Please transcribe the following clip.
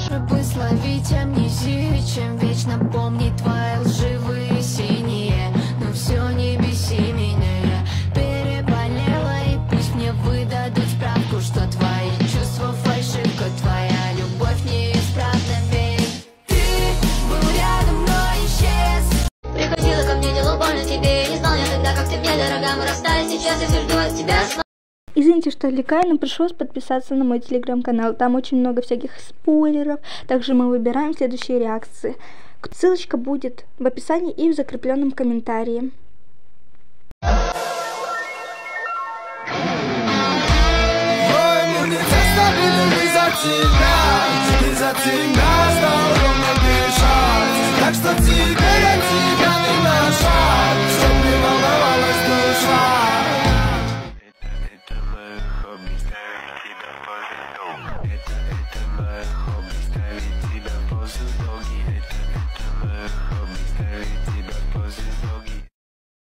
Чтобы словить амнезию, чем вечно помнить твои лживые синие. Но все, не беси меня, я переболела, и пусть мне выдадут справку, что твои чувства фальшивка, твоя любовь неисправна, ведь ты был рядом, но исчез. Приходила ко мне, делал больно тебе, не знал я тогда, как ты мне дорога, мы расстались, сейчас я все жду от тебя. Извините, что отвлекаю, но пришлось подписаться на мой телеграм-канал. Там очень много всяких спойлеров. Также мы выбираем следующие реакции. Ссылочка будет в описании и в закрепленном комментарии. Ой,